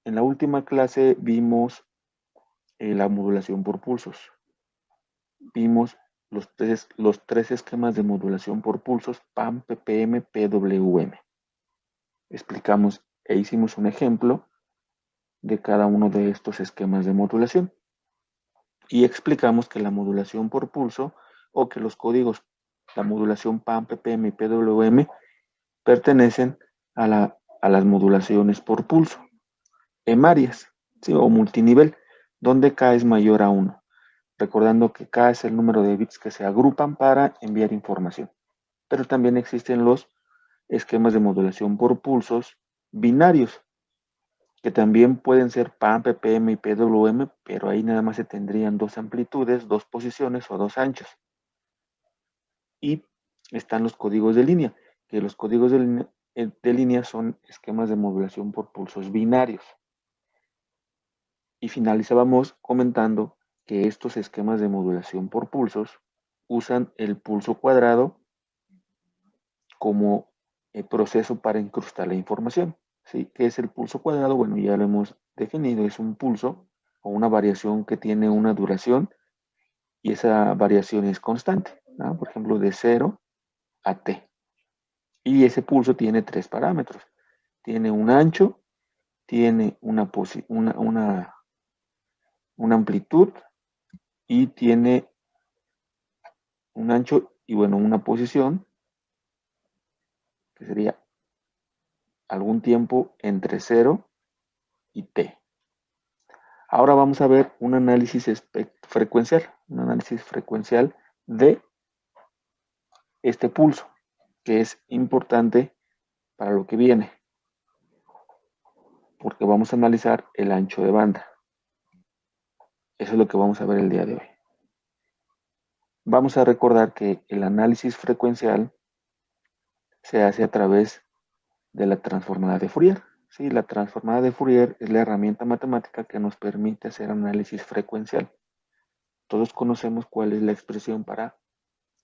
En la última clase vimos la modulación por pulsos. Vimos los tres esquemas de modulación por pulsos, PAM, PPM, PWM. Explicamos e hicimos un ejemplo de cada uno de estos esquemas de modulación. Y explicamos que la modulación por pulso, o que los códigos, la modulación PAM, PPM y PWM, pertenecen a las modulaciones por pulso, emarias, ¿sí? O multinivel, donde K es mayor a 1. Recordando que K es el número de bits que se agrupan para enviar información. Pero también existen los esquemas de modulación por pulsos binarios, que también pueden ser PAM, PPM y PWM, pero ahí nada más se tendrían dos amplitudes, dos posiciones o dos anchos. Y están los códigos de línea, que los códigos de línea son esquemas de modulación por pulsos binarios. Y finalizábamos comentando que estos esquemas de modulación por pulsos usan el pulso cuadrado como proceso para incrustar la información. ¿Sí? ¿Qué es el pulso cuadrado? Bueno, ya lo hemos definido, es un pulso o una variación que tiene una duración y esa variación es constante, ¿no? Por ejemplo, de 0 a t. Y ese pulso tiene tres parámetros. Tiene un ancho, tiene una amplitud y tiene un ancho y bueno, una posición que sería algún tiempo entre 0 y t. Ahora vamos a ver un análisis frecuencial de este pulso, que es importante para lo que viene, porque vamos a analizar el ancho de banda. Eso es lo que vamos a ver el día de hoy. Vamos a recordar que el análisis frecuencial se hace a través de la transformada de Fourier. Sí, la transformada de Fourier es la herramienta matemática que nos permite hacer análisis frecuencial. Todos conocemos cuál es la expresión para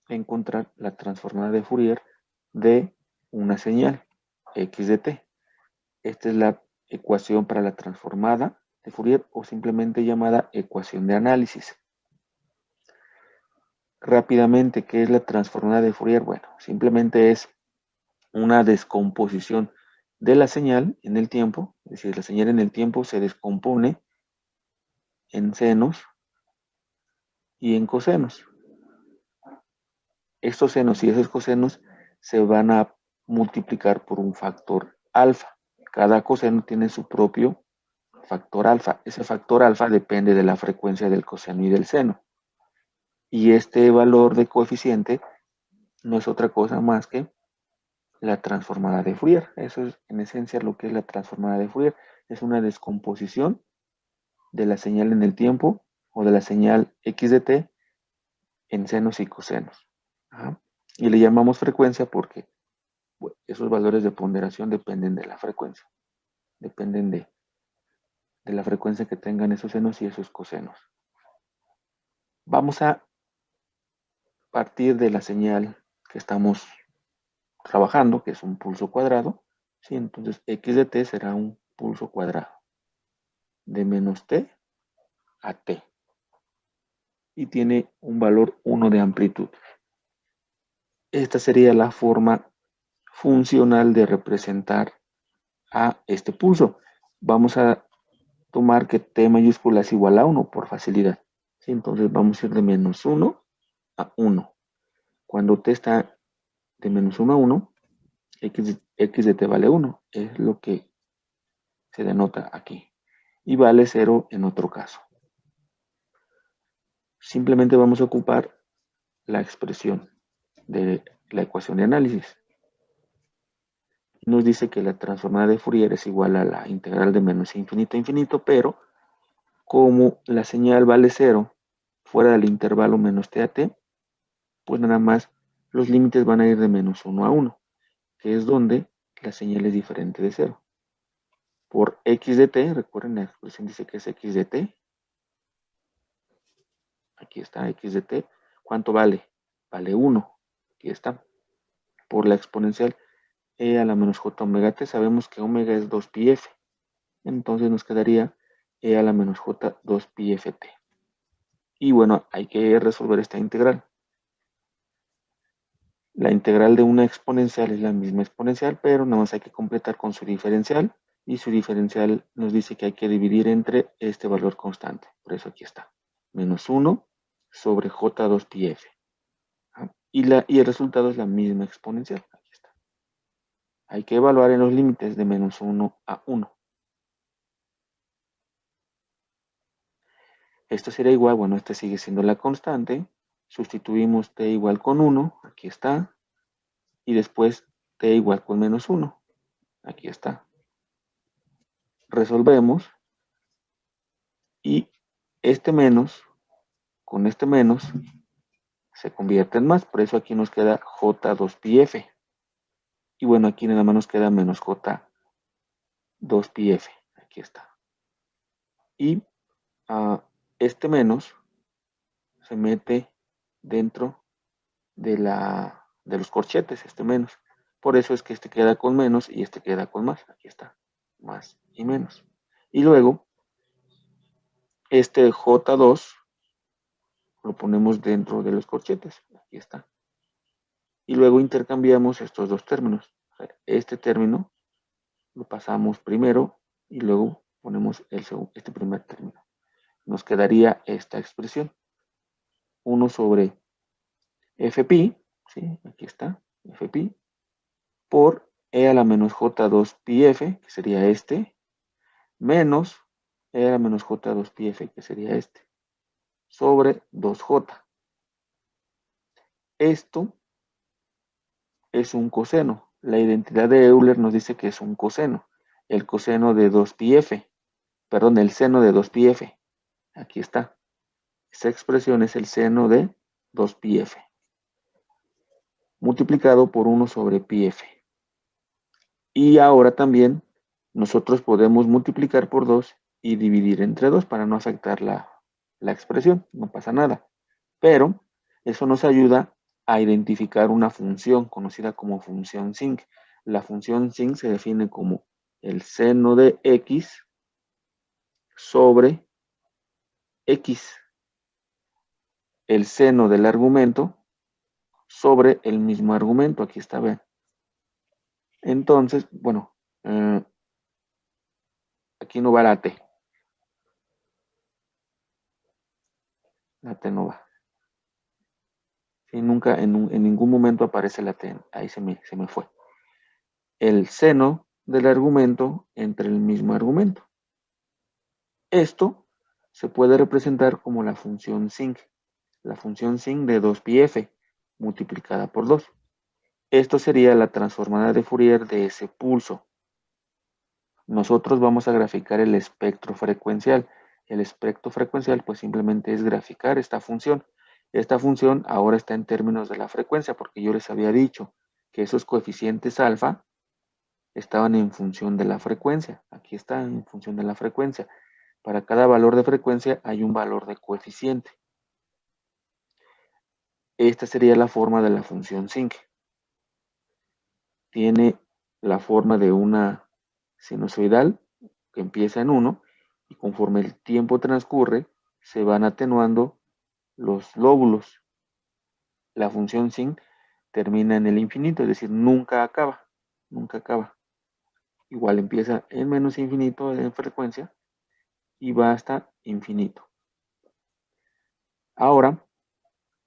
encontrar la transformada de Fourier de una señal, x de t. Esta es la ecuación para la transformada de Fourier o simplemente llamada ecuación de análisis. Rápidamente, ¿qué es la transformada de Fourier? Bueno, simplemente es una descomposición de la señal en el tiempo, es decir, la señal en el tiempo se descompone en senos y en cosenos. Estos senos y esos cosenos se van a multiplicar por un factor alfa. Cada coseno tiene su propio factor alfa. Ese factor alfa depende de la frecuencia del coseno y del seno. Y este valor de coeficiente no es otra cosa más que la transformada de Fourier. Eso es en esencia lo que es la transformada de Fourier. Es una descomposición de la señal en el tiempo o de la señal x de t en senos y cosenos. Ajá. Y le llamamos frecuencia porque bueno, esos valores de ponderación dependen de la frecuencia. Dependen de la frecuencia que tengan esos senos y esos cosenos. Vamos a partir de la señal que estamos trabajando, que es un pulso cuadrado. ¿Sí? Entonces x de t será un pulso cuadrado de menos t a t. Y tiene un valor 1 de amplitud. Esta sería la forma funcional de representar a este pulso. Vamos a tomar que t mayúscula es igual a 1 por facilidad. ¿Sí? Entonces vamos a ir de menos 1 a 1. Cuando t está de menos 1 a 1, x de t vale 1. Es lo que se denota aquí. Y vale 0 en otro caso. Simplemente vamos a ocupar la expresión de la ecuación de análisis. Nos dice que la transformada de Fourier es igual a la integral de menos infinito a infinito, pero como la señal vale 0 fuera del intervalo menos t a t, pues nada más los límites van a ir de menos 1 a 1, que es donde la señal es diferente de 0. Por x de t, recuerden la expresión dice que es x de t. Aquí está x de t. ¿Cuánto vale? Vale 1. Aquí está. Por la exponencial e a la menos j omega t, sabemos que omega es 2 pi f. Entonces nos quedaría E a la menos J 2 pi ft. Y bueno, hay que resolver esta integral. La integral de una exponencial es la misma exponencial, pero nada más hay que completar con su diferencial. Y su diferencial nos dice que hay que dividir entre este valor constante. Por eso aquí está. Menos 1 sobre J2 pi f. Y el resultado es la misma exponencial. Aquí está. Hay que evaluar en los límites de menos 1 a 1. Esto será igual, bueno, esta sigue siendo la constante. Sustituimos t igual con 1. Aquí está. Y después t igual con menos 1. Aquí está. Resolvemos. Y este menos con este menos se convierte en más. Por eso aquí nos queda J2 pi f. Y bueno, aquí nada más nos queda menos J2 pi f. Aquí está. Y este menos se mete dentro de los corchetes, este menos. Por eso es que este queda con menos y este queda con más. Aquí está. Más y menos. Y luego, este J2 lo ponemos dentro de los corchetes. Aquí está. Y luego intercambiamos estos dos términos. Este término lo pasamos primero y luego ponemos este primer término. Nos quedaría esta expresión. 1 sobre fpi, ¿sí? Aquí está, fpi, por e a la menos j2 pi f, que sería este, menos e a la menos j2 pi f, que sería este, sobre 2j. Esto es un coseno. La identidad de Euler nos dice que es un coseno. El coseno de 2πf, perdón, el seno de 2πf. Aquí está. Esta expresión es el seno de 2πf multiplicado por 1 sobre πf. Y ahora también nosotros podemos multiplicar por 2 y dividir entre 2 para no afectar la expresión. No pasa nada. Pero eso nos ayuda a identificar una función conocida como función sin. La función sin se define como el seno de x sobre x, el seno del argumento sobre el mismo argumento. Aquí está, vean. Entonces, bueno, aquí no va la t. La t no va. Sí, nunca, en ningún momento aparece la t. Ahí se me fue. El seno del argumento entre el mismo argumento. Esto se puede representar como la función sin. La función sin de 2πf multiplicada por 2. Esto sería la transformada de Fourier de ese pulso. Nosotros vamos a graficar el espectro frecuencial. El espectro frecuencial pues simplemente es graficar esta función. Esta función ahora está en términos de la frecuencia porque yo les había dicho que esos coeficientes alfa estaban en función de la frecuencia. Aquí está en función de la frecuencia. Para cada valor de frecuencia hay un valor de coeficiente. Esta sería la forma de la función sin. Tiene la forma de una sinusoidal que empieza en 1 y conforme el tiempo transcurre se van atenuando los lóbulos. La función sin termina en el infinito, es decir, nunca acaba, nunca acaba. Igual empieza en menos infinito en frecuencia y va hasta infinito. Ahora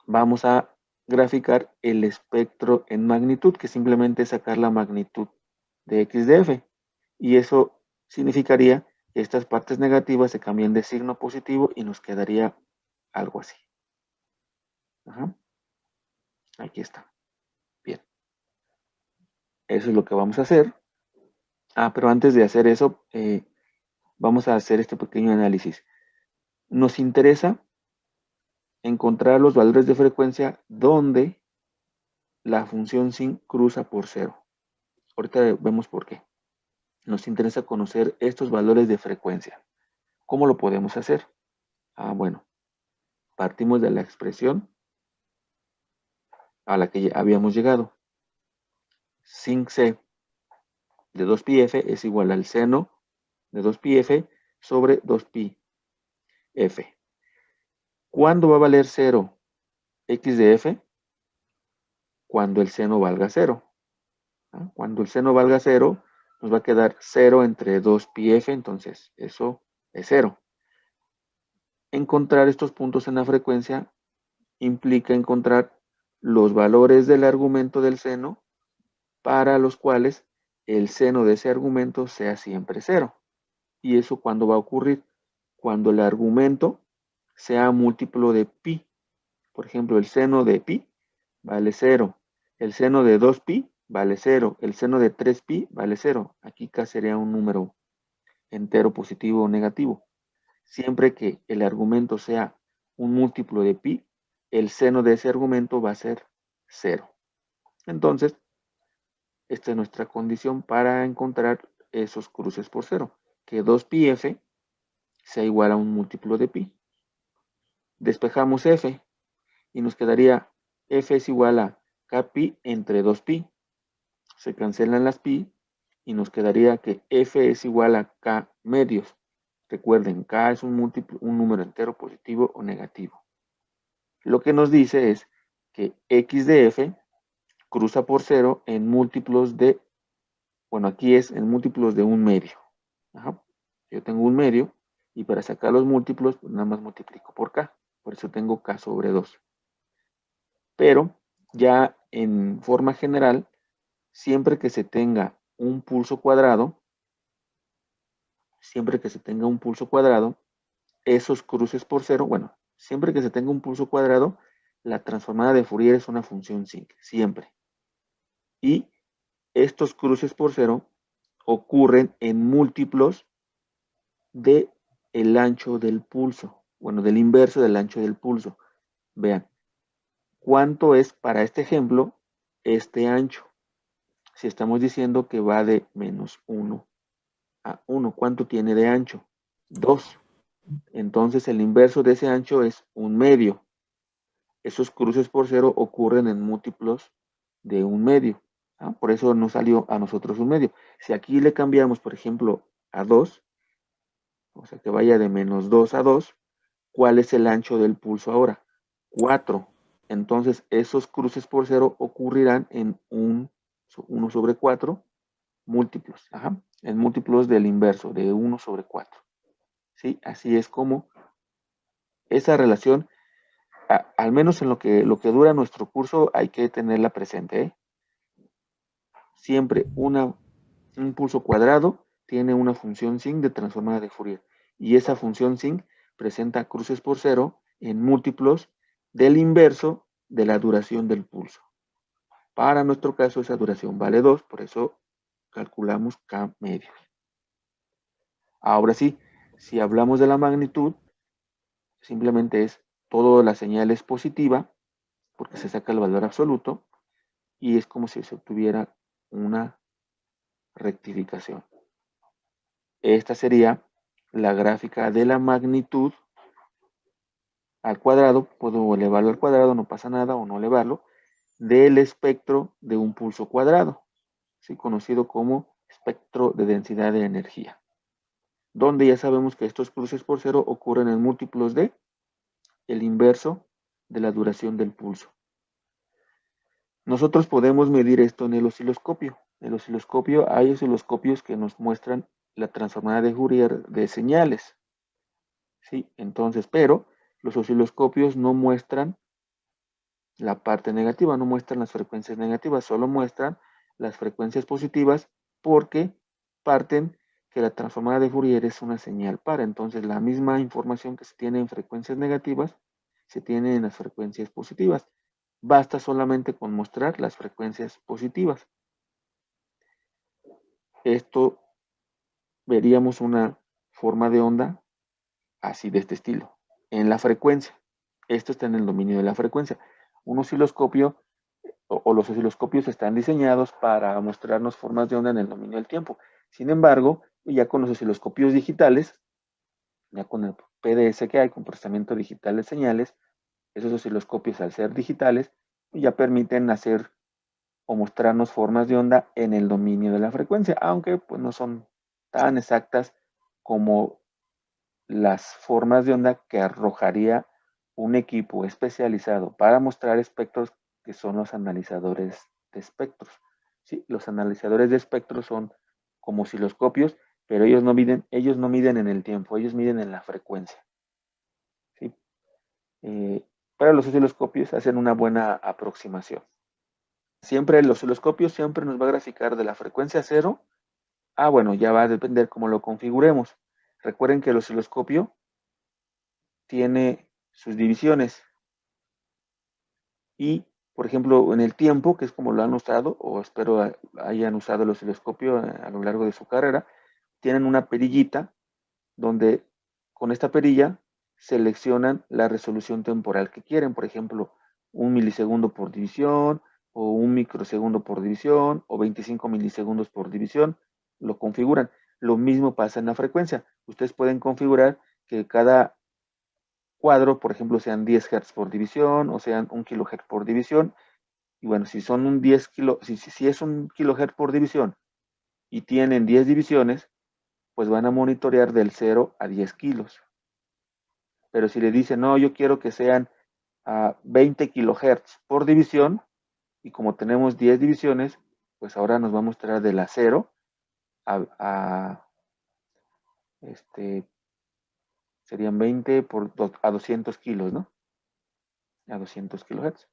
vamos a graficar el espectro en magnitud, que simplemente es sacar la magnitud de x de f. Y eso significaría que estas partes negativas se cambian de signo positivo y nos quedaría algo así. Ajá. Aquí está. Bien. Eso es lo que vamos a hacer. Pero antes de hacer eso, vamos a hacer este pequeño análisis. Nos interesa encontrar los valores de frecuencia donde la función sin cruza por 0. Ahorita vemos por qué. Nos interesa conocer estos valores de frecuencia. ¿Cómo lo podemos hacer? Bueno, partimos de la expresión a la que ya habíamos llegado. Sin C de 2πf es igual al seno de 2πf sobre 2πf. ¿Cuándo va a valer 0 x de f? Cuando el seno valga 0. ¿Ah? Cuando el seno valga 0, nos va a quedar 0 entre 2πf, entonces eso es 0. Encontrar estos puntos en la frecuencia implica encontrar los valores del argumento del seno para los cuales el seno de ese argumento sea siempre 0. ¿Y eso cuándo va a ocurrir? Cuando el argumento sea múltiplo de pi. Por ejemplo, el seno de pi vale 0. El seno de 2pi vale 0. El seno de 3pi vale 0. Aquí casi sería un número entero positivo o negativo. Siempre que el argumento sea un múltiplo de pi, el seno de ese argumento va a ser 0. Entonces, esta es nuestra condición para encontrar esos cruces por 0. Que 2πf sea igual a un múltiplo de pi. Despejamos f y nos quedaría f es igual a kpi entre 2pi. Se cancelan las pi y nos quedaría que f es igual a k medios. Recuerden, k es un número entero positivo o negativo. Lo que nos dice es que x de f cruza por 0 en múltiplos de, bueno, aquí es en múltiplos de un medio. Ajá. Yo tengo un medio y para sacar los múltiplos, pues nada más multiplico por k. Por eso tengo k sobre 2. Pero ya en forma general, siempre que se tenga un pulso cuadrado, esos cruces por 0, bueno, siempre que se tenga un pulso cuadrado, la transformada de Fourier es una función sinc, siempre. Y estos cruces por 0 ocurren en múltiplos de el ancho del pulso, bueno, del inverso del ancho del pulso. Vean, ¿cuánto es para este ejemplo este ancho? Si estamos diciendo que va de -1 a 1, ¿cuánto tiene de ancho? 2. Entonces el inverso de ese ancho es un medio. Esos cruces por 0 ocurren en múltiplos de un medio. ¿Ah? Por eso nos salió a nosotros un medio. Si aquí le cambiamos, por ejemplo, a 2, o sea que vaya de -2 a 2, ¿cuál es el ancho del pulso ahora? 4. Entonces esos cruces por 0 ocurrirán en 1 sobre 4 múltiplos. Ajá, en múltiplos del inverso, de 1 sobre 4. ¿Sí? Así es como esa relación, al menos en lo que dura nuestro curso, hay que tenerla presente. ¿Eh? Siempre un pulso cuadrado tiene una función sin de transformada de Fourier. Y esa función sin presenta cruces por 0 en múltiplos del inverso de la duración del pulso. Para nuestro caso esa duración vale 2, por eso calculamos k medios. Ahora sí, si hablamos de la magnitud, simplemente es toda la señal es positiva, porque se saca el valor absoluto, y es como si se obtuviera una rectificación. Esta sería la gráfica de la magnitud al cuadrado, puedo elevarlo al cuadrado, no pasa nada, o no elevarlo, del espectro de un pulso cuadrado, ¿sí? Conocido como espectro de densidad de energía, donde ya sabemos que estos cruces por 0 ocurren en múltiplos de el inverso de la duración del pulso. Nosotros podemos medir esto en el osciloscopio. En el osciloscopio hay osciloscopios que nos muestran la transformada de Fourier de señales. ¿Sí? Entonces, pero los osciloscopios no muestran la parte negativa, no muestran las frecuencias negativas, solo muestran las frecuencias positivas porque parten que la transformada de Fourier es una señal par. Entonces, la misma información que se tiene en frecuencias negativas se tiene en las frecuencias positivas. Basta solamente con mostrar las frecuencias positivas. Esto veríamos una forma de onda así de este estilo, en la frecuencia. Esto está en el dominio de la frecuencia. Un osciloscopio o los osciloscopios están diseñados para mostrarnos formas de onda en el dominio del tiempo. Sin embargo, ya con los osciloscopios digitales, ya con el PDS que hay, con procesamiento digital de señales, esos osciloscopios al ser digitales ya permiten hacer o mostrarnos formas de onda en el dominio de la frecuencia, aunque pues no son tan exactas como las formas de onda que arrojaría un equipo especializado para mostrar espectros, que son los analizadores de espectros. ¿Sí? Los analizadores de espectros son como osciloscopios, pero ellos no miden en el tiempo, ellos miden en la frecuencia. ¿Sí? Para los osciloscopios hacen una buena aproximación. Siempre el osciloscopio siempre nos va a graficar de la frecuencia 0 a, bueno, ya va a depender cómo lo configuremos. Recuerden que el osciloscopio tiene sus divisiones y, por ejemplo, en el tiempo, que es como lo han usado, o espero hayan usado el osciloscopio a lo largo de su carrera, tienen una perillita donde con esta perilla seleccionan la resolución temporal que quieren, por ejemplo, 1 milisegundo por división, o 1 microsegundo por división, o 25 milisegundos por división, lo configuran. Lo mismo pasa en la frecuencia. Ustedes pueden configurar que cada cuadro, por ejemplo, sean 10 Hz por división, o sean 1 kHz por división. Y bueno, si son un 10 kilo, si es 1 kHz por división y tienen 10 divisiones, pues van a monitorear del 0 a 10 kilos. Pero si le dicen, no, yo quiero que sean a 20 kHz por división, y como tenemos 10 divisiones, pues ahora nos va a mostrar de la 0 serían 20 a 200 kilos, ¿no? A 200 kHz.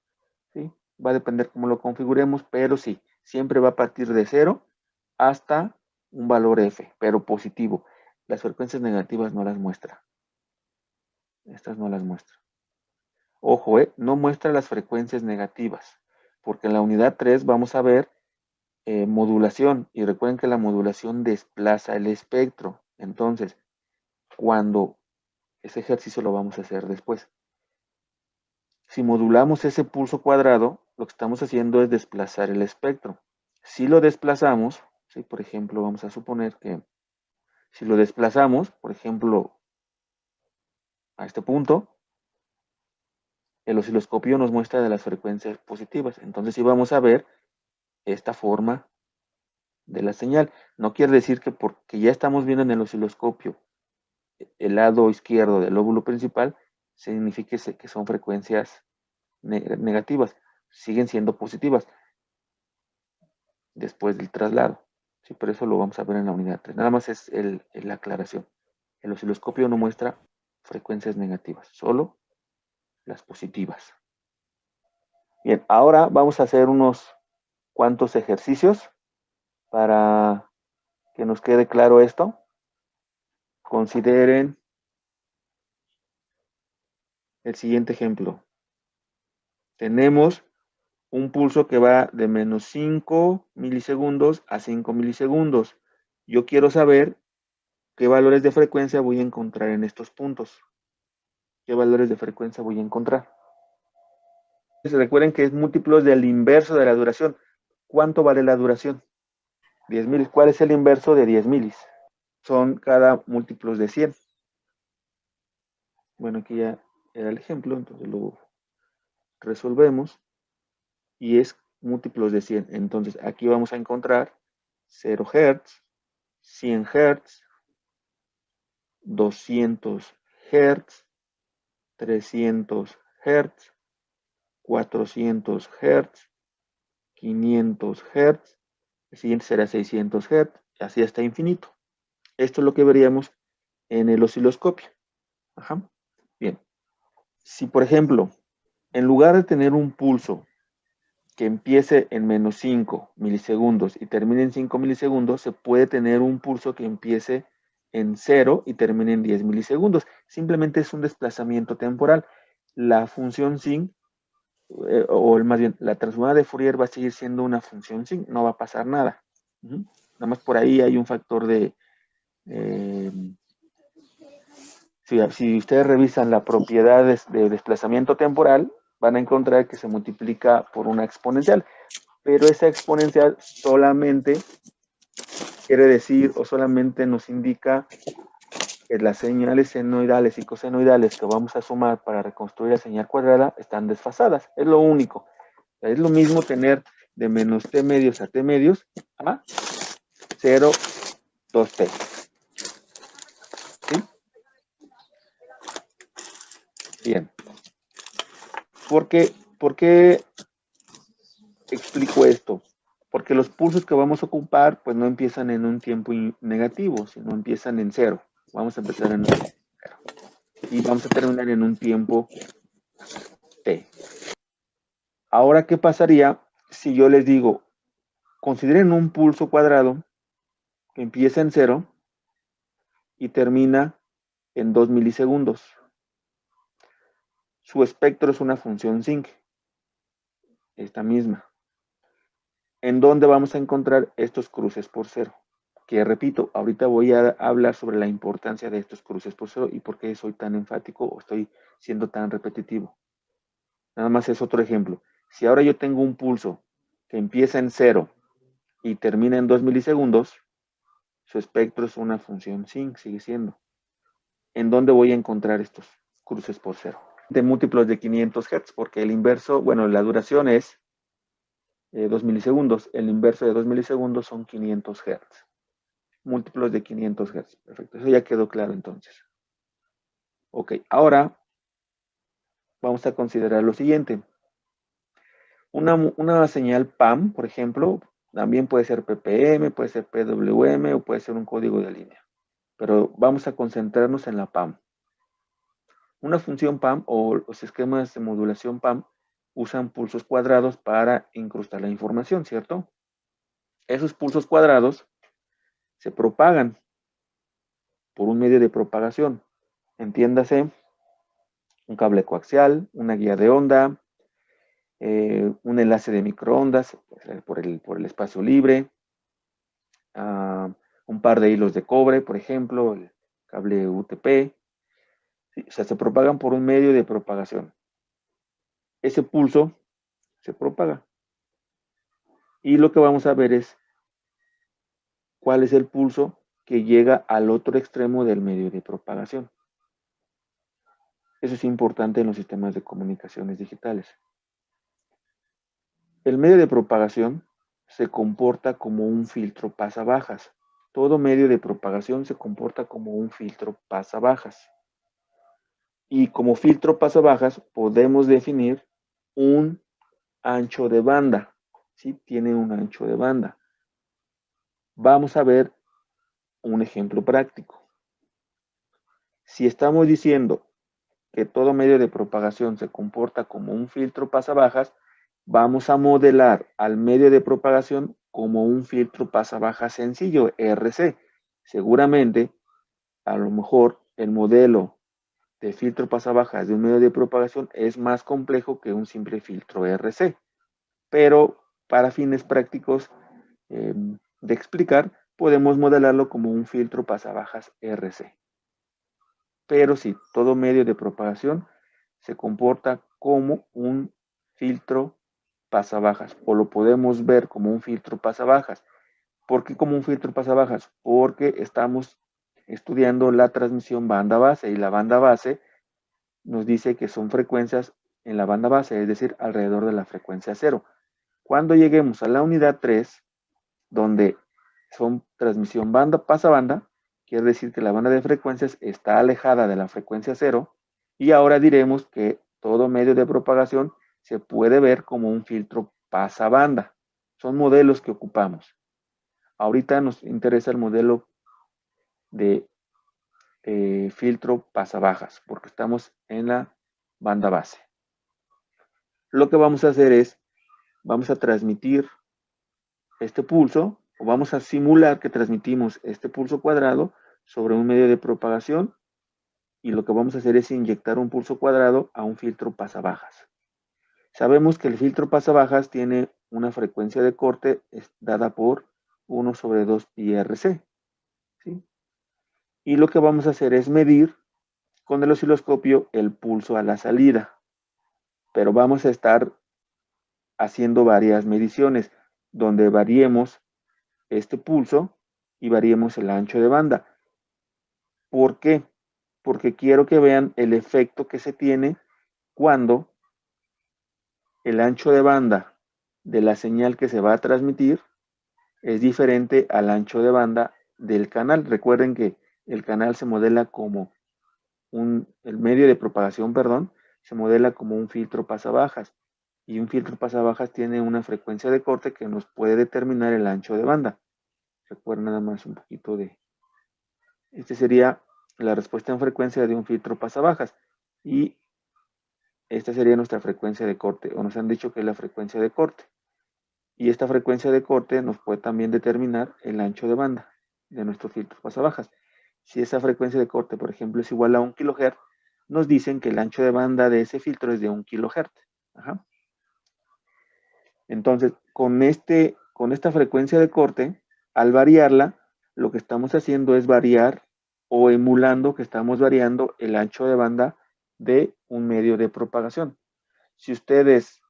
¿Sí? Va a depender cómo lo configuremos, pero sí, siempre va a partir de 0 hasta un valor F, pero positivo. Las frecuencias negativas no las muestra. Estas no las muestra. Ojo, no muestra las frecuencias negativas, porque en la unidad 3 vamos a ver modulación, y recuerden que la modulación desplaza el espectro. Entonces, cuando ese ejercicio lo vamos a hacer después. Si modulamos ese pulso cuadrado, lo que estamos haciendo es desplazar el espectro. Si lo desplazamos, ¿sí? Por ejemplo, vamos a suponer que si lo desplazamos, por ejemplo, a este punto, el osciloscopio nos muestra de las frecuencias positivas. Entonces sí vamos a ver esta forma de la señal. No quiere decir que porque ya estamos viendo en el osciloscopio el lado izquierdo del lóbulo principal, signifique que son frecuencias negativas. Siguen siendo positivas después del traslado. Sí, por eso lo vamos a ver en la unidad 3. Nada más es la aclaración. El osciloscopio no muestra frecuencias negativas, solo las positivas. Bien, ahora vamos a hacer unos cuantos ejercicios para que nos quede claro esto. Consideren el siguiente ejemplo. Tenemos un pulso que va de menos 5 milisegundos a 5 milisegundos. Yo quiero saber qué valores de frecuencia voy a encontrar en estos puntos. ¿Qué valores de frecuencia voy a encontrar? Recuerden que es múltiplos del inverso de la duración. ¿Cuánto vale la duración? 10 milis. ¿Cuál es el inverso de 10 milis? Son cada múltiplos de 100. Bueno, aquí ya era el ejemplo, entonces lo resolvemos. Y es múltiplos de 100. Entonces aquí vamos a encontrar 0 Hz, 100 Hz, 200 Hz, 300 Hz, 400 Hz, 500 Hz, el siguiente será 600 Hz, así hasta infinito. Esto es lo que veríamos en el osciloscopio. Ajá. Bien. Si, por ejemplo, en lugar de tener un pulso que empiece en menos 5 milisegundos y termine en 5 milisegundos, se puede tener un pulso que empiece en 0 y termine en 10 milisegundos. Simplemente es un desplazamiento temporal. La función sin, o más bien, la transformada de Fourier va a seguir siendo una función sin, no va a pasar nada. Nada más por ahí hay un factor de... si ustedes revisan la propiedad de desplazamiento temporal, van a encontrar que se multiplica por una exponencial. Pero esa exponencial solamente quiere decir, o solamente nos indica, que las señales senoidales y cosenoidales que vamos a sumar para reconstruir la señal cuadrada están desfasadas. Es lo único. Es lo mismo tener de menos t medios a t medios a 0, 2t. Bien. ¿Por qué explico esto? Porque los pulsos que vamos a ocupar, pues no empiezan en un tiempo negativo, sino empiezan en cero. Vamos a empezar en un cero. Y vamos a terminar en un tiempo t. Ahora, ¿qué pasaría si yo les digo, consideren un pulso cuadrado que empieza en cero y termina en 2 milisegundos? Su espectro es una función sinc, esta misma. ¿En dónde vamos a encontrar estos cruces por cero? Que repito, ahorita voy a hablar sobre la importancia de estos cruces por cero y por qué soy tan enfático o estoy siendo tan repetitivo. Nada más es otro ejemplo. Si ahora yo tengo un pulso que empieza en cero y termina en 2 milisegundos, su espectro es una función sinc, sigue siendo. ¿En dónde voy a encontrar estos cruces por cero? De múltiplos de 500 Hz, porque el inverso, bueno, la duración es 2 milisegundos. El inverso de 2 milisegundos son 500 Hz. Múltiplos de 500 Hz. Perfecto, eso ya quedó claro entonces. Ok, ahora vamos a considerar lo siguiente. Una señal PAM, por ejemplo, también puede ser PPM, puede ser PWM o puede ser un código de línea. Pero vamos a concentrarnos en la PAM. Una función PAM o los esquemas de modulación PAM usan pulsos cuadrados para incrustar la información, ¿cierto? Esos pulsos cuadrados se propagan por un medio de propagación. Entiéndase, un cable coaxial, una guía de onda, un enlace de microondas por el espacio libre, un par de hilos de cobre, por ejemplo, el cable UTP. ¿Sí? O sea, se propagan por un medio de propagación. Ese pulso se propaga. Y lo que vamos a ver es cuál es el pulso que llega al otro extremo del medio de propagación. Eso es importante en los sistemas de comunicaciones digitales. El medio de propagación se comporta como un filtro pasabajas. Todo medio de propagación se comporta como un filtro pasabajas. Y como filtro pasabajas podemos definir un ancho de banda. ¿Sí? Tiene un ancho de banda. Vamos a ver un ejemplo práctico. Si estamos diciendo que todo medio de propagación se comporta como un filtro pasabajas, vamos a modelar al medio de propagación como un filtro pasabajas sencillo, RC. Seguramente, a lo mejor, el modelo de filtro pasabajas de un medio de propagación es más complejo que un simple filtro RC. Pero para fines prácticos de explicar, podemos modelarlo como un filtro pasabajas RC. Pero sí, todo medio de propagación se comporta como un filtro pasabajas o lo podemos ver como un filtro pasabajas. ¿Por qué como un filtro pasabajas? Porque estamos estudiando la transmisión banda base y la banda base nos dice que son frecuencias en la banda base, es decir, alrededor de la frecuencia 0. Cuando lleguemos a la unidad 3, donde son transmisión banda pasabanda, quiere decir que la banda de frecuencias está alejada de la frecuencia 0 y ahora diremos que todo medio de propagación se puede ver como un filtro pasabanda. Son modelos que ocupamos. Ahorita nos interesa el modelo de filtro pasabajas porque estamos en la banda base. Lo que vamos a hacer es, vamos a transmitir este pulso o vamos a simular que transmitimos este pulso cuadrado sobre un medio de propagación y lo que vamos a hacer es inyectar un pulso cuadrado a un filtro pasabajas. Sabemos que el filtro pasabajas tiene una frecuencia de corte dada por 1 sobre 2 pi RC. ¿Sí? Y lo que vamos a hacer es medir con el osciloscopio el pulso a la salida. Pero vamos a estar haciendo varias mediciones donde variemos este pulso y variemos el ancho de banda. ¿Por qué? Porque quiero que vean el efecto que se tiene cuando el ancho de banda de la señal que se va a transmitir es diferente al ancho de banda del canal. Recuerden que el canal se modela como el medio de propagación, perdón, se modela como un filtro pasabajas. Y un filtro pasabajas tiene una frecuencia de corte que nos puede determinar el ancho de banda. Recuerden nada más un poquito de... Este sería la respuesta en frecuencia de un filtro pasabajas. Y esta sería nuestra frecuencia de corte, o nos han dicho que es la frecuencia de corte. Y esta frecuencia de corte nos puede también determinar el ancho de banda de nuestro filtro pasabajas. Si esa frecuencia de corte, por ejemplo, es igual a 1 kHz, nos dicen que el ancho de banda de ese filtro es de 1 kHz. Ajá. Entonces, con esta frecuencia de corte, al variarla, lo que estamos haciendo es variar o emulando que estamos variando el ancho de banda de un medio de propagación. Si ustedes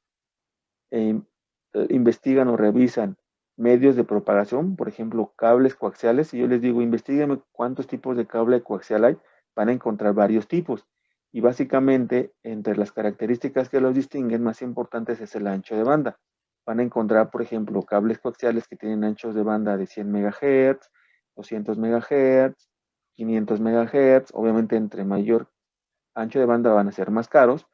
investigan o revisan medios de propagación, por ejemplo, cables coaxiales, y yo les digo, investiguen cuántos tipos de cable coaxial hay, van a encontrar varios tipos. Y básicamente, entre las características que los distinguen más importantes es el ancho de banda. Van a encontrar, por ejemplo, cables coaxiales que tienen anchos de banda de 100 MHz, 200 MHz, 500 MHz. Obviamente, entre mayor ancho de banda van a ser más caros,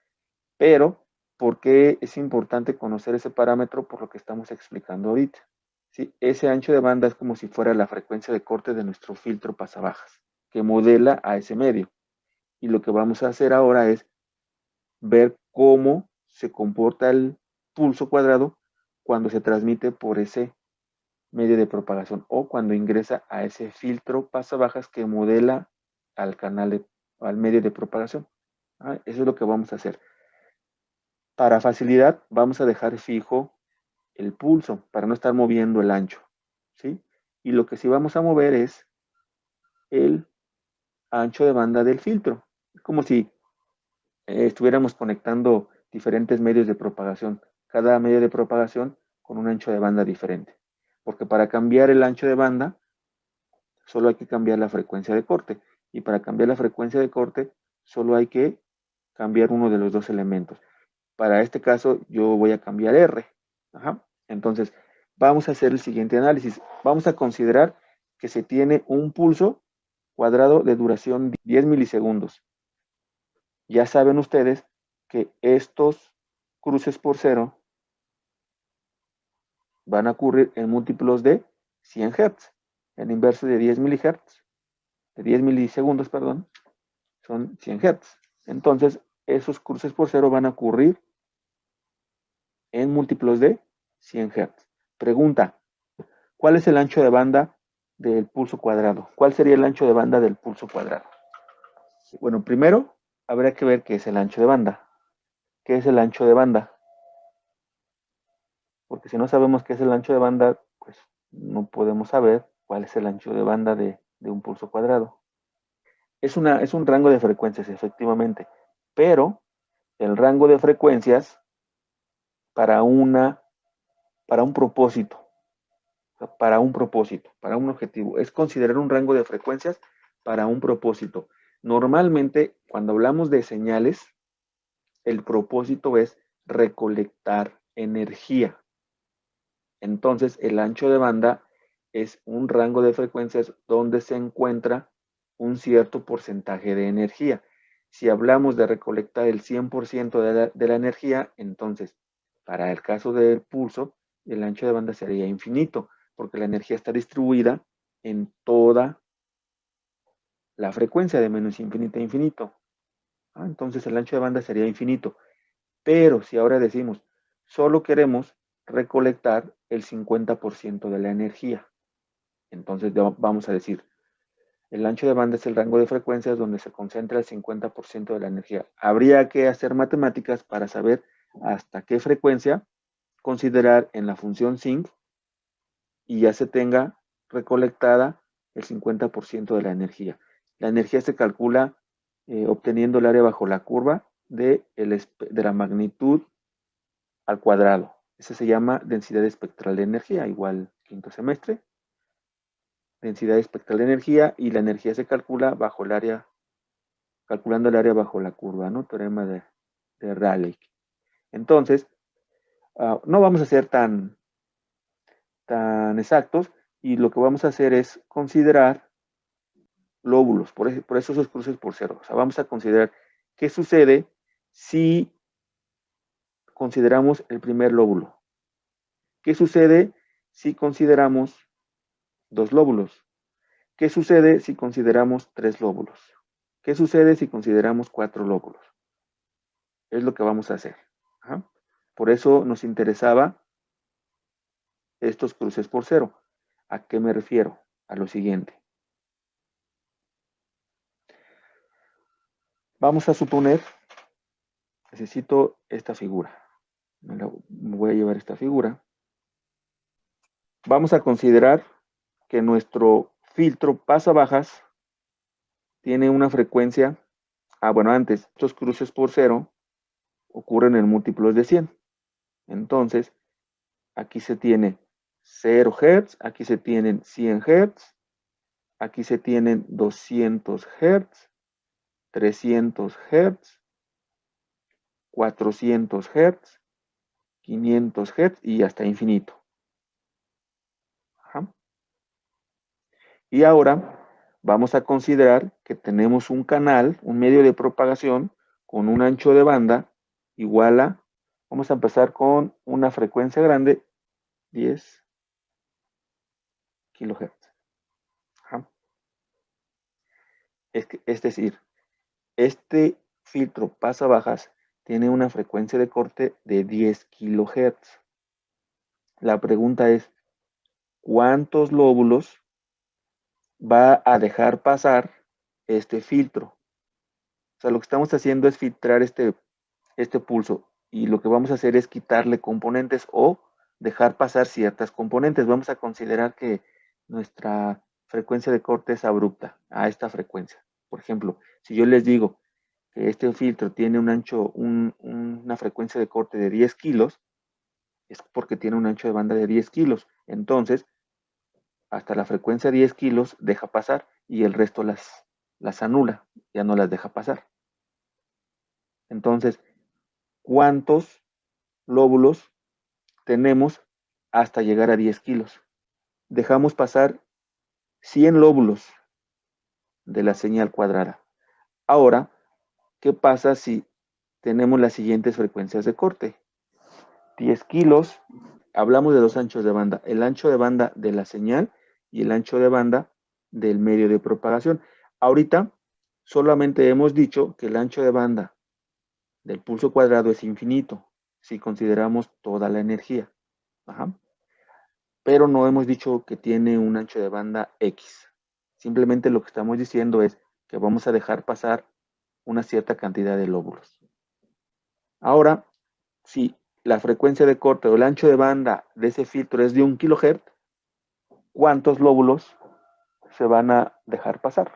pero ¿por qué es importante conocer ese parámetro? Por lo que estamos explicando ahorita. ¿Sí? Ese ancho de banda es como si fuera la frecuencia de corte de nuestro filtro pasabajas, que modela a ese medio. Y lo que vamos a hacer ahora es ver cómo se comporta el pulso cuadrado cuando se transmite por ese medio de propagación o cuando ingresa a ese filtro pasabajas que modela al canal, al medio de propagación. Eso es lo que vamos a hacer. Para facilidad, vamos a dejar fijo el pulso para no estar moviendo el ancho, ¿sí? Y lo que sí vamos a mover es el ancho de banda del filtro. Es como si estuviéramos conectando diferentes medios de propagación, cada medio de propagación con un ancho de banda diferente. Porque para cambiar el ancho de banda, solo hay que cambiar la frecuencia de corte. Y para cambiar la frecuencia de corte, solo hay que cambiar uno de los dos elementos. Para este caso, yo voy a cambiar R. Ajá. Entonces, vamos a hacer el siguiente análisis. Vamos a considerar que se tiene un pulso cuadrado de duración 10 milisegundos. Ya saben ustedes que estos cruces por cero van a ocurrir en múltiplos de 100 Hz. El inverso de 10 milihertz, de 10 milisegundos, perdón, son 100 Hz. Entonces, esos cruces por cero van a ocurrir en múltiplos de 100 Hz. Pregunta, ¿cuál es el ancho de banda del pulso cuadrado? ¿Cuál sería el ancho de banda del pulso cuadrado? Bueno, primero habrá que ver qué es el ancho de banda. ¿Qué es el ancho de banda? Porque si no sabemos qué es el ancho de banda, pues no podemos saber cuál es el ancho de banda de un pulso cuadrado. Es un rango de frecuencias, efectivamente, pero el rango de frecuencias para, para un propósito, para un objetivo, es considerar un rango de frecuencias para un propósito. Normalmente, cuando hablamos de señales, el propósito es recolectar energía. Entonces, el ancho de banda es un rango de frecuencias donde se encuentra un cierto porcentaje de energía. Si hablamos de recolectar el 100% de la energía, entonces, para el caso del pulso, el ancho de banda sería infinito, porque la energía está distribuida en toda la frecuencia de menos infinito a infinito. Entonces, el ancho de banda sería infinito. Pero si ahora decimos, solo queremos recolectar el 50% de la energía, entonces vamos a decir, el ancho de banda es el rango de frecuencias donde se concentra el 50% de la energía. Habría que hacer matemáticas para saber hasta qué frecuencia considerar en la función sinc y ya se tenga recolectada el 50% de la energía. La energía se calcula obteniendo el área bajo la curva de la magnitud al cuadrado. Ese se llama densidad espectral de energía, igual quinto semestre. Densidad espectral de energía y la energía se calcula bajo el área, calculando el área bajo la curva, ¿no? Teorema de Rayleigh. Entonces, no vamos a ser tan exactos y lo que vamos a hacer es considerar lóbulos, por eso esos cruces por cero. O sea, vamos a considerar qué sucede si consideramos el primer lóbulo. ¿Qué sucede si consideramos 2 lóbulos? ¿Qué sucede si consideramos 3 lóbulos? ¿Qué sucede si consideramos 4 lóbulos? Es lo que vamos a hacer. Ajá. Por eso nos interesaba estos cruces por cero. ¿A qué me refiero? A lo siguiente. Vamos a suponer, necesito esta figura. Me voy a llevar esta figura. Vamos a considerar que nuestro filtro pasabajas tiene una frecuencia, bueno, antes, estos cruces por cero ocurren en múltiplos de 100. Entonces, aquí se tiene 0 Hz, aquí se tienen 100 Hz, aquí se tienen 200 Hz, 300 Hz, 400 Hz, 500 Hz y hasta infinito. Ajá. Y ahora vamos a considerar que tenemos un canal, un medio de propagación con un ancho de banda igual a, vamos a empezar con una frecuencia grande, 10 kilohertz. Ajá. Es decir, este filtro pasabajas tiene una frecuencia de corte de 10 kilohertz. La pregunta es, ¿cuántos lóbulos va a dejar pasar este filtro? O sea, lo que estamos haciendo es filtrar este pulso y lo que vamos a hacer es quitarle componentes o dejar pasar ciertas componentes. Vamos a considerar que nuestra frecuencia de corte es abrupta a esta frecuencia. Por ejemplo, si yo les digo que este filtro tiene un ancho, una frecuencia de corte de 10 kilos, es porque tiene un ancho de banda de 10 kilos. Entonces, hasta la frecuencia de 10 kilos deja pasar y el resto las anula, ya no las deja pasar. Entonces, ¿cuántos lóbulos tenemos hasta llegar a 10 kilos? Dejamos pasar 100 lóbulos de la señal cuadrada. Ahora, ¿qué pasa si tenemos las siguientes frecuencias de corte? 10 kilos, hablamos de dos anchos de banda, el ancho de banda de la señal y el ancho de banda del medio de propagación. Ahorita solamente hemos dicho que el ancho de banda del pulso cuadrado es infinito, si consideramos toda la energía. Ajá. Pero no hemos dicho que tiene un ancho de banda X. Simplemente lo que estamos diciendo es que vamos a dejar pasar una cierta cantidad de lóbulos. Ahora, si la frecuencia de corte o el ancho de banda de ese filtro es de 1 kHz, ¿cuántos lóbulos se van a dejar pasar?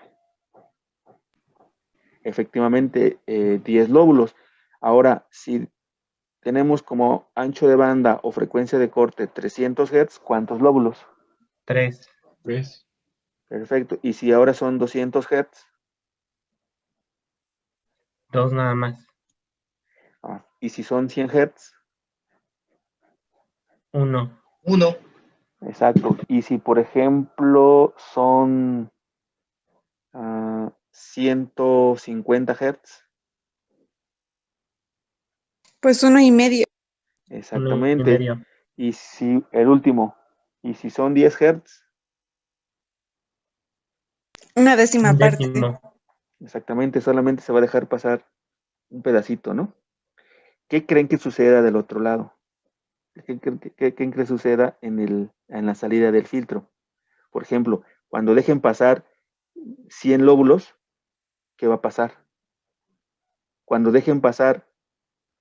Efectivamente, 10 lóbulos. Ahora, si tenemos como ancho de banda o frecuencia de corte 300 Hz, ¿cuántos lóbulos? 3. Perfecto. ¿Y si ahora son 200 Hz? 2 nada más. ¿Y si son 100 Hz? 1. Exacto. ¿Y si, por ejemplo, son 150 Hz? Pues 1,5. Exactamente. 1,5. Y si el último, ¿y si son 10 Hz? 1/10 parte. 1/10. Exactamente, solamente se va a dejar pasar un pedacito, ¿no? ¿Qué creen que suceda del otro lado? ¿Qué creen que suceda en la salida del filtro? Por ejemplo, cuando dejen pasar 100 lóbulos, ¿qué va a pasar? Cuando dejen pasar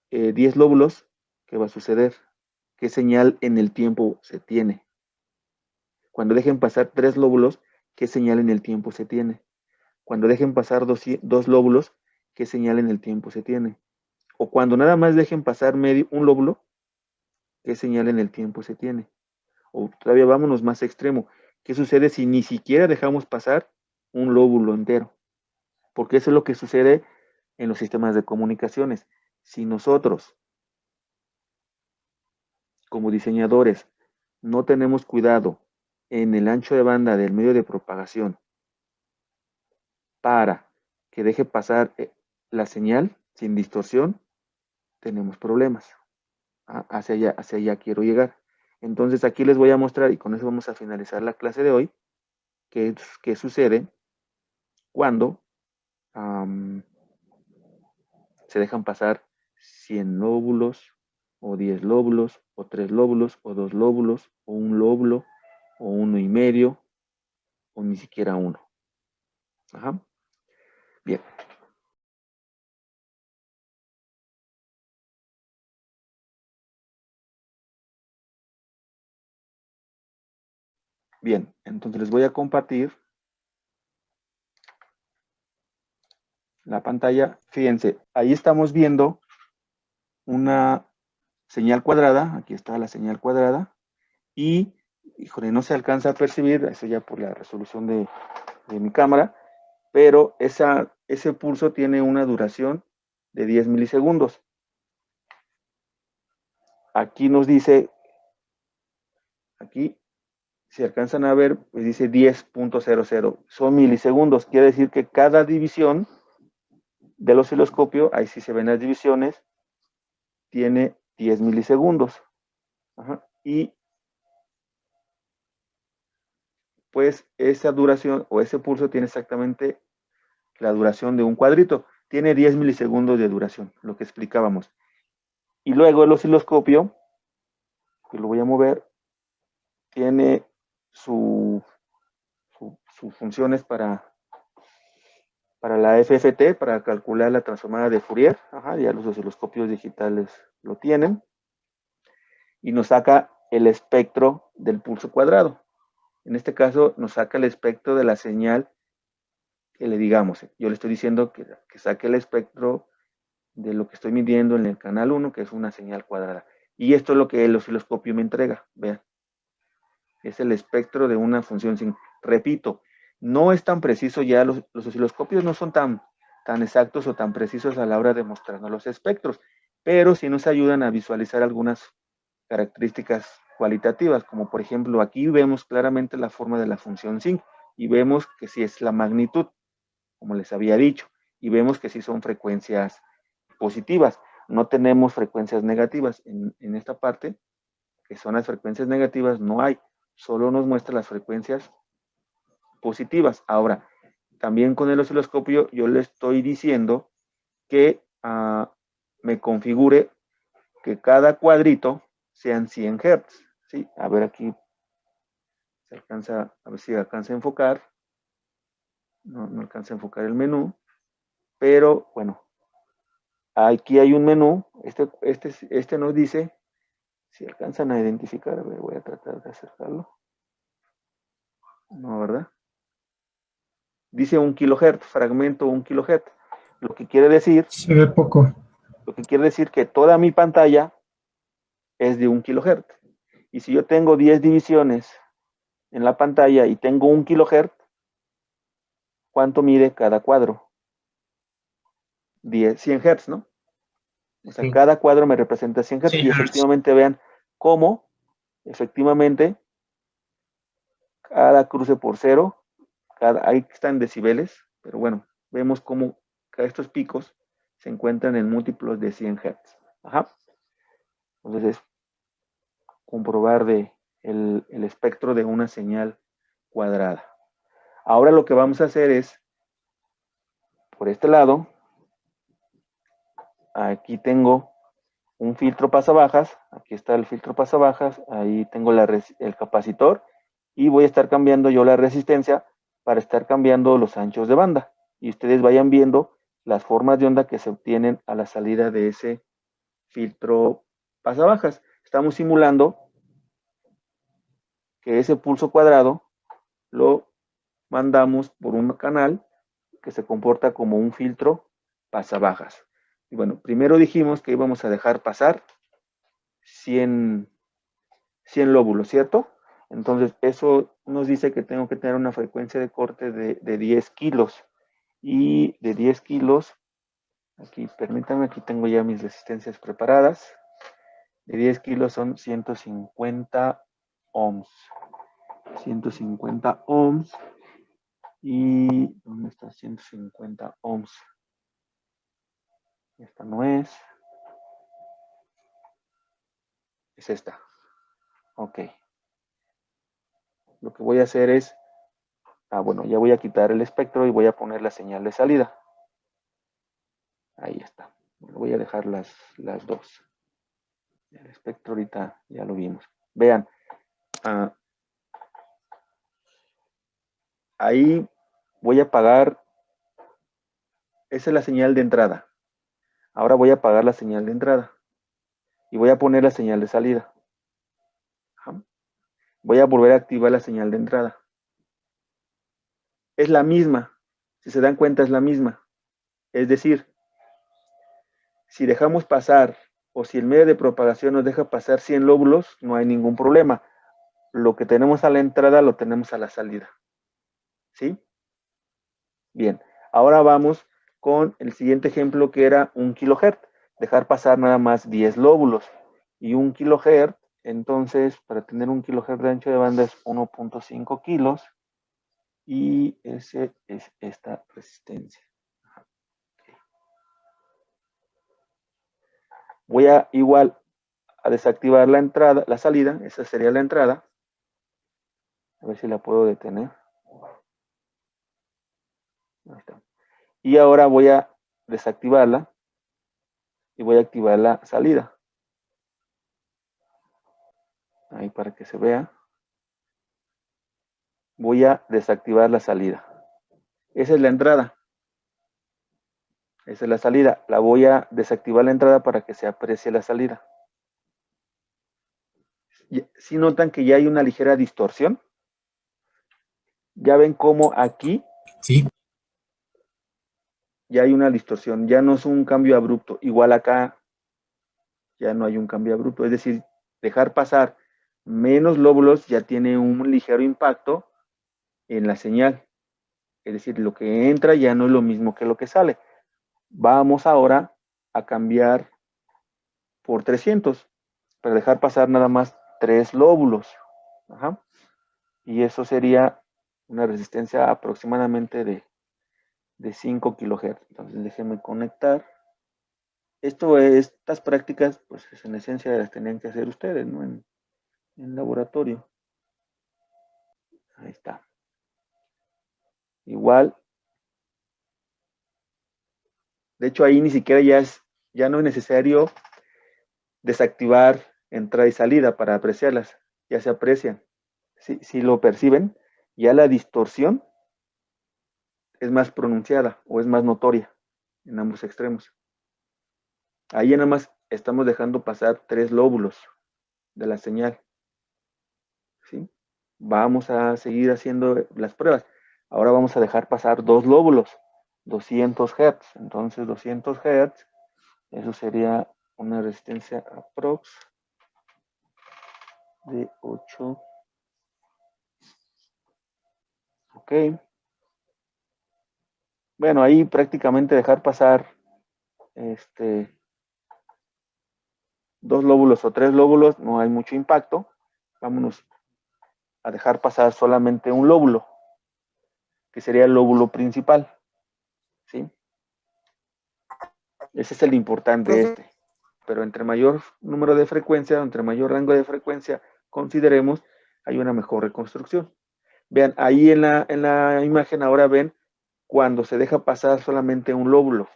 10 lóbulos, ¿qué va a suceder? ¿Qué señal en el tiempo se tiene? Cuando dejen pasar 3 lóbulos, ¿qué señal en el tiempo se tiene? Cuando dejen pasar 2 lóbulos, ¿qué señal en el tiempo se tiene? O cuando nada más dejen pasar un lóbulo, ¿qué señal en el tiempo se tiene? O todavía vámonos más extremo. ¿Qué sucede si ni siquiera dejamos pasar un lóbulo entero? Porque eso es lo que sucede en los sistemas de comunicaciones. Si nosotros, como diseñadores, no tenemos cuidado en el ancho de banda del medio de propagación para que deje pasar la señal sin distorsión, tenemos problemas. Hacia allá quiero llegar. Entonces aquí les voy a mostrar, y con eso vamos a finalizar la clase de hoy, qué sucede cuando se dejan pasar 100 lóbulos, o 10 lóbulos, o 3 lóbulos, o 2 lóbulos, o un lóbulo, o 1,5, o ni siquiera uno. Ajá. Bien. Bien, entonces les voy a compartir la pantalla. Fíjense, ahí estamos viendo una señal cuadrada. Aquí está la señal cuadrada. Y, híjole, no se alcanza a percibir, eso ya por la resolución de mi cámara, pero ese pulso tiene una duración de 10 milisegundos. Aquí nos dice, aquí, si alcanzan a ver, pues dice 10.00. Son milisegundos. Quiere decir que cada división del osciloscopio, ahí sí se ven las divisiones, tiene 10 milisegundos. Ajá. Y pues esa duración o ese pulso tiene exactamente la duración de un cuadrito. Tiene 10 milisegundos de duración, lo que explicábamos. Y luego el osciloscopio, que lo voy a mover, tiene sus funciones para la FFT, para calcular la transformada de Fourier. Ajá, ya los osciloscopios digitales lo tienen. Y nos saca el espectro del pulso cuadrado. En este caso nos saca el espectro de la señal que le digamos. Yo le estoy diciendo que saque el espectro de lo que estoy midiendo en el canal 1, que es una señal cuadrada. Y esto es lo que el osciloscopio me entrega. Vean. Es el espectro de una función sin. Repito, no es tan preciso ya, los osciloscopios no son tan exactos o tan precisos a la hora de mostrarnos los espectros, pero sí nos ayudan a visualizar algunas características cualitativas, como por ejemplo aquí vemos claramente la forma de la función sin y vemos que sí es la magnitud, como les había dicho, y vemos que sí son frecuencias positivas. No tenemos frecuencias negativas en esta parte, que son las frecuencias negativas, no hay, solo nos muestra las frecuencias positivas. Ahora, también con el osciloscopio yo le estoy diciendo que me configure que cada cuadrito sean 100 Hz. ¿Sí? A ver aquí, se alcanza, a ver si alcanza a enfocar. No alcanza a enfocar el menú, pero bueno, aquí hay un menú. Este nos dice, si alcanzan a identificar, a ver, voy a tratar de acercarlo. No, ¿verdad? Dice 1 kHz, fragmento 1 kHz. Lo que quiere decir... Se ve poco. Lo que quiere decir que toda mi pantalla es de 1 kHz. Y si yo tengo 10 divisiones en la pantalla y tengo 1 kHz, ¿cuánto mide cada cuadro? 100 Hz, ¿no? O sea, Sí. cada cuadro me representa 100 Hz. Sí, Y efectivamente vean cómo, efectivamente, cada cruce por cero, ahí están decibeles, pero bueno, vemos cómo estos picos se encuentran en múltiplos de 100 Hz. Ajá. Entonces, comprobar el espectro de una señal cuadrada. Ahora lo que vamos a hacer es, por este lado, aquí tengo un filtro pasabajas, aquí está el filtro pasabajas, ahí tengo el capacitor y voy a estar cambiando yo la resistencia para estar cambiando los anchos de banda y ustedes vayan viendo las formas de onda que se obtienen a la salida de ese filtro pasabajas. Estamos simulando que ese pulso cuadrado lo mandamos por un canal que se comporta como un filtro pasabajas. Y bueno, primero dijimos que íbamos a dejar pasar 100 lóbulos, ¿cierto? Entonces, eso nos dice que tengo que tener una frecuencia de corte de 10 kilos. Y de 10 kilos, aquí, permítanme, aquí tengo ya mis resistencias preparadas. De 10 kilos son 150 ohms. 150 ohms. Y ¿dónde está 150 ohms? Esta no es. Es esta. Ok. Lo que voy a hacer es, bueno, ya voy a quitar el espectro y voy a poner la señal de salida. Ahí está. Voy a dejar las dos. El espectro ahorita ya lo vimos. Vean. Ahí voy a apagar. Esa es la señal de entrada. Ahora voy a apagar la señal de entrada. Y voy a poner la señal de salida. Ajá. Voy a volver a activar la señal de entrada. Es la misma. Si se dan cuenta, es la misma. Es decir, si dejamos pasar, o si el medio de propagación nos deja pasar 100 lóbulos, no hay ningún problema. Lo que tenemos a la entrada, lo tenemos a la salida. ¿Sí? Bien. Ahora vamos con el siguiente ejemplo, que era 1 kHz. Dejar pasar nada más 10 lóbulos. Y 1 kHz, entonces, para tener 1 kHz de ancho de banda es 1.5 kilos. Y ese es esta resistencia. Voy a igual a desactivar la entrada, la salida. Esa sería la entrada. A ver si la puedo detener. Ahí está. Y ahora voy a desactivarla y voy a activar la salida. Ahí para que se vea. Voy a desactivar la salida. Esa es la entrada. Esa es la salida. La voy a desactivar la entrada para que se aprecie la salida. ¿Sí notan que ya hay una ligera distorsión? Ya ven cómo aquí Sí. ya hay una distorsión. Ya no es un cambio abrupto. Igual acá ya no hay un cambio abrupto. Es decir, dejar pasar menos lóbulos ya tiene un ligero impacto en la señal. Es decir, lo que entra ya no es lo mismo que lo que sale. Vamos ahora a cambiar por 300 para dejar pasar nada más 3 lóbulos. Ajá. Y eso sería una resistencia aproximadamente de 5 kHz. Entonces déjenme conectar. Estas prácticas, pues en esencia las tenían que hacer ustedes, ¿no? En laboratorio. Ahí está. Igual. De hecho, ahí ni siquiera ya no es necesario desactivar entrada y salida para apreciarlas. Ya se aprecian. Si lo perciben, ya la distorsión es más pronunciada o es más notoria en ambos extremos. Ahí nada más estamos dejando pasar 3 lóbulos de la señal. ¿Sí? Vamos a seguir haciendo las pruebas. Ahora vamos a dejar pasar 2 lóbulos, 200 Hz. Entonces 200 Hz, eso sería una resistencia aprox de 8. Ok. Bueno, ahí prácticamente dejar pasar 2 lóbulos o 3 lóbulos, no hay mucho impacto. Vámonos a dejar pasar solamente un lóbulo, que sería el lóbulo principal. ¿Sí? Ese es el importante Pero entre mayor número de frecuencia, entre mayor rango de frecuencia consideremos, hay una mejor reconstrucción. Vean, ahí en la imagen ahora ven cuando se deja pasar solamente un lóbulo.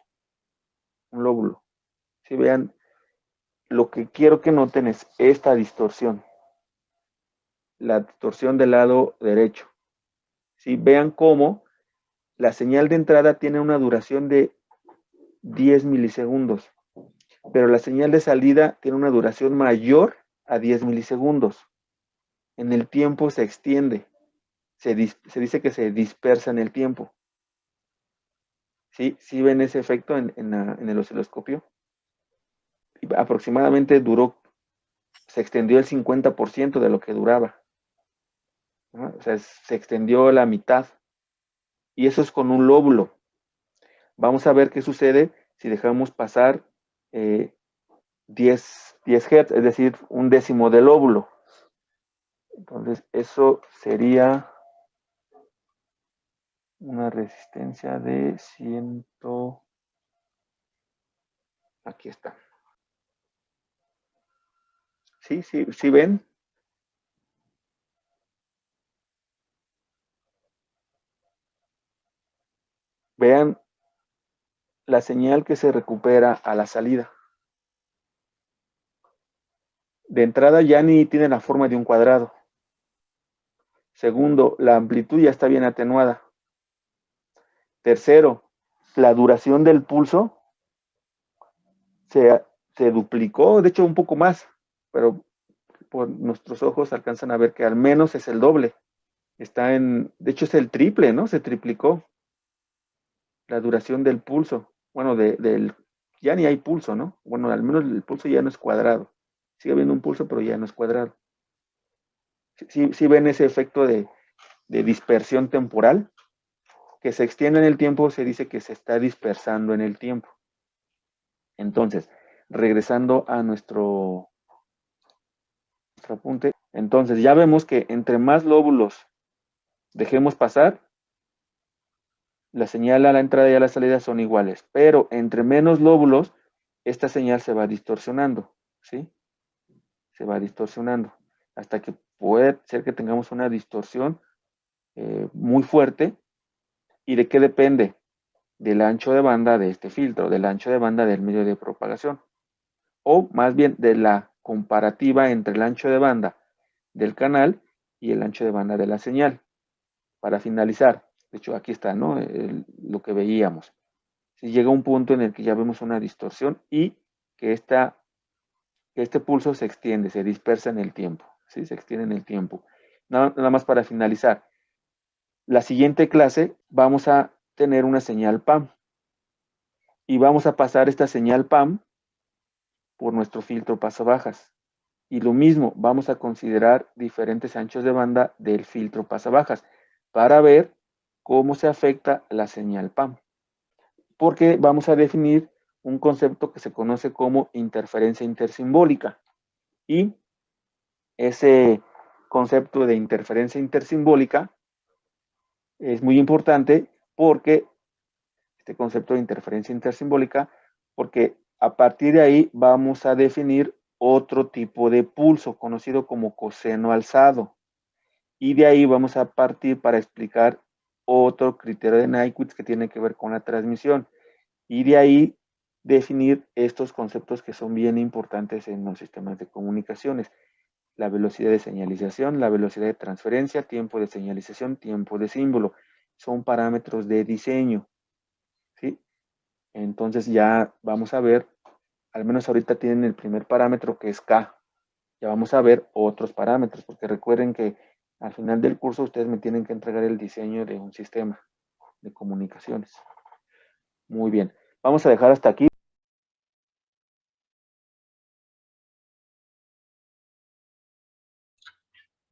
Un lóbulo. Si vean, lo que quiero que noten es esta distorsión. La distorsión del lado derecho. ¿Sí? Vean cómo la señal de entrada tiene una duración de 10 milisegundos, pero la señal de salida tiene una duración mayor a 10 milisegundos. En el tiempo se extiende. Se dice que se dispersa en el tiempo. ¿Sí? ¿Sí ven ese efecto en el osciloscopio? Y aproximadamente se extendió el 50% de lo que duraba. ¿No? O sea, se extendió la mitad. Y eso es con un lóbulo. Vamos a ver qué sucede si dejamos pasar 10 Hz, es decir, un décimo del lóbulo. Entonces, eso sería una resistencia de 100. Aquí está. ¿Sí? ¿Sí ven? Vean la señal que se recupera a la salida. De entrada ya ni tiene la forma de un cuadrado. Segundo, la amplitud ya está bien atenuada. Tercero, la duración del pulso se duplicó, de hecho un poco más, pero por nuestros ojos alcanzan a ver que al menos es el doble. De hecho es el triple, ¿no? Se triplicó la duración del pulso. Bueno, ya ni hay pulso, ¿no? Bueno, al menos el pulso ya no es cuadrado. Sigue habiendo un pulso, pero ya no es cuadrado. Sí ven ese efecto de dispersión temporal, que se extiende en el tiempo, se dice que se está dispersando en el tiempo. Entonces, regresando a nuestro apunte, entonces ya vemos que entre más lóbulos dejemos pasar, la señal a la entrada y a la salida son iguales, pero entre menos lóbulos, esta señal se va distorsionando, ¿sí? Se va distorsionando, hasta que puede ser que tengamos una distorsión muy fuerte. ¿Y de qué depende? Del ancho de banda de este filtro, del ancho de banda del medio de propagación, o más bien de la comparativa entre el ancho de banda del canal y el ancho de banda de la señal. Para finalizar, de hecho aquí está, ¿no? Lo que veíamos. Si llega un punto en el que ya vemos una distorsión y que este pulso se extiende, se dispersa en el tiempo, ¿sí? Se extiende en el tiempo. Nada más para finalizar. La siguiente clase vamos a tener una señal PAM y vamos a pasar esta señal PAM por nuestro filtro pasabajas. Y lo mismo, vamos a considerar diferentes anchos de banda del filtro pasabajas para ver cómo se afecta la señal PAM. Porque vamos a definir un concepto que se conoce como interferencia intersimbólica. Y ese concepto de interferencia intersimbólica es muy importante porque este concepto de interferencia intersimbólica, porque a partir de ahí vamos a definir otro tipo de pulso conocido como coseno alzado. Y de ahí vamos a partir para explicar otro criterio de Nyquist que tiene que ver con la transmisión. Y de ahí definir estos conceptos que son bien importantes en los sistemas de comunicaciones. La velocidad de señalización, la velocidad de transferencia, tiempo de señalización, tiempo de símbolo. Son parámetros de diseño, ¿sí? Entonces ya vamos a ver, al menos ahorita tienen el primer parámetro que es K. Ya vamos a ver otros parámetros, porque recuerden que al final del curso ustedes me tienen que entregar el diseño de un sistema de comunicaciones. Muy bien, vamos a dejar hasta aquí.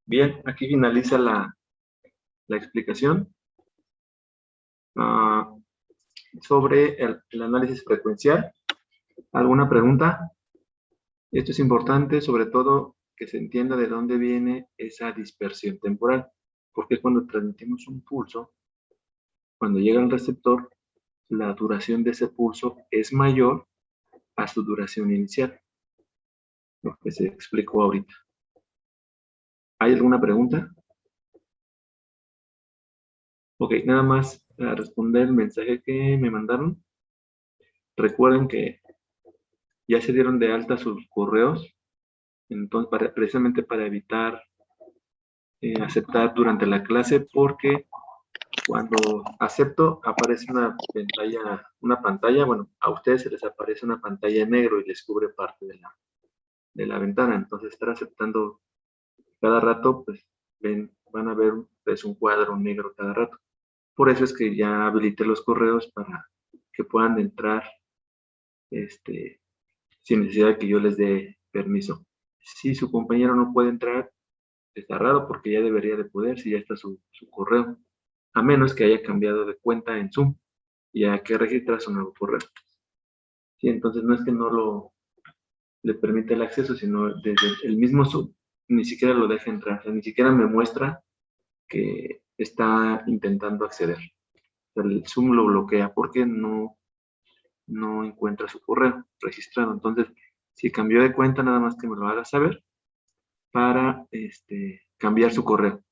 Bien, aquí finaliza la explicación sobre el análisis frecuencial. ¿Alguna pregunta? Esto es importante, sobre todo que se entienda de dónde viene esa dispersión temporal, porque cuando transmitimos un pulso, cuando llega al receptor, la duración de ese pulso es mayor a su duración inicial, lo que se explicó ahorita. ¿Hay alguna pregunta? Ok, nada más a responder el mensaje que me mandaron. Recuerden que ya se dieron de alta sus correos, entonces precisamente para evitar aceptar durante la clase, porque cuando acepto aparece una pantalla, bueno, a ustedes se les aparece una pantalla en negro y les cubre parte de la ventana. Entonces estar aceptando cada rato, pues van a ver pues, un cuadro negro cada rato. Por eso es que ya habilité los correos para que puedan entrar sin necesidad de que yo les dé permiso. Si su compañero no puede entrar, está raro porque ya debería de poder si ya está su correo. A menos que haya cambiado de cuenta en Zoom y haya que registrar su nuevo correo. Sí, entonces no es que no le permite el acceso, sino desde el mismo Zoom ni siquiera lo deja entrar, o sea, ni siquiera me muestra que está intentando acceder. el Zoom lo bloquea porque no encuentra su correo registrado. Entonces, si cambió de cuenta, nada más que me lo haga saber para cambiar su correo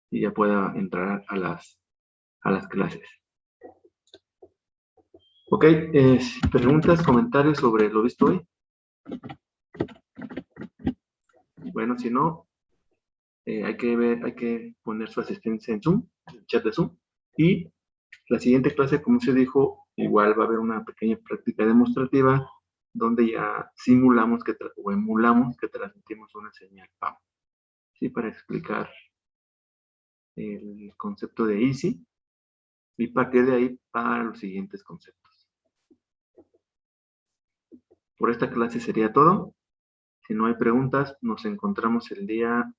y ya pueda entrar a las clases. Ok, preguntas, comentarios sobre lo visto hoy. Bueno, si no, hay que poner su asistencia en Zoom, en el chat de Zoom. Y la siguiente clase, como se dijo, igual va a haber una pequeña práctica demostrativa donde ya simulamos o emulamos que transmitimos una señal PAM. ¿Sí? Para explicar el concepto de Easy y partir de ahí para los siguientes conceptos. Por esta clase sería todo. Si no hay preguntas, nos encontramos el día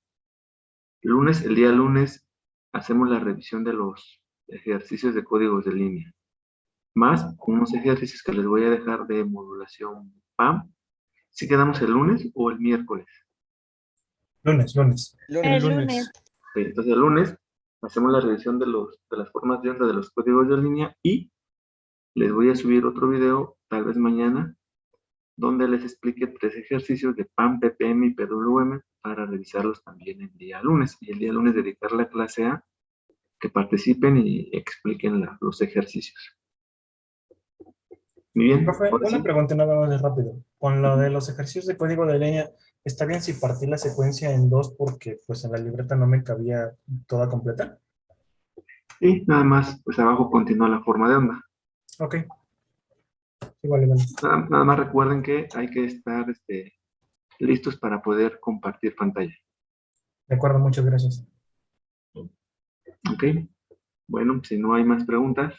lunes. El día lunes hacemos la revisión de los ejercicios de códigos de línea, más unos ejercicios que les voy a dejar de modulación PAM. ¿Sí quedamos el lunes o el miércoles? Lunes. El lunes. Ok, entonces el lunes hacemos la revisión de las formas de onda de los códigos de línea y les voy a subir otro video, tal vez mañana, donde les explique 3 ejercicios de PAM, PPM y PWM para revisarlos también el día lunes. Y el día lunes dedicar la clase a que participen y expliquen los ejercicios. Muy bien. Profe, ahora una sí. pregunta nada más de rápido. Con lo de los ejercicios de código de línea, ¿está bien si partí la secuencia en 2 porque pues en la libreta no me cabía toda completa? Y nada más, pues abajo continúa la forma de onda. Ok. Sí, vale. Nada más recuerden que hay que estar listos para poder compartir pantalla. De acuerdo, muchas gracias. Ok. Bueno, si no hay más preguntas,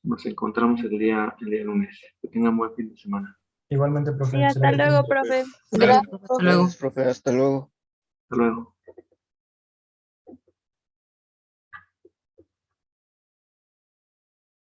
nos encontramos el día lunes. Que tengan buen fin de semana. Igualmente, profe. Sí, hasta excelente. luego, profe. Gracias. Gracias, profe. Hasta luego. Hasta luego.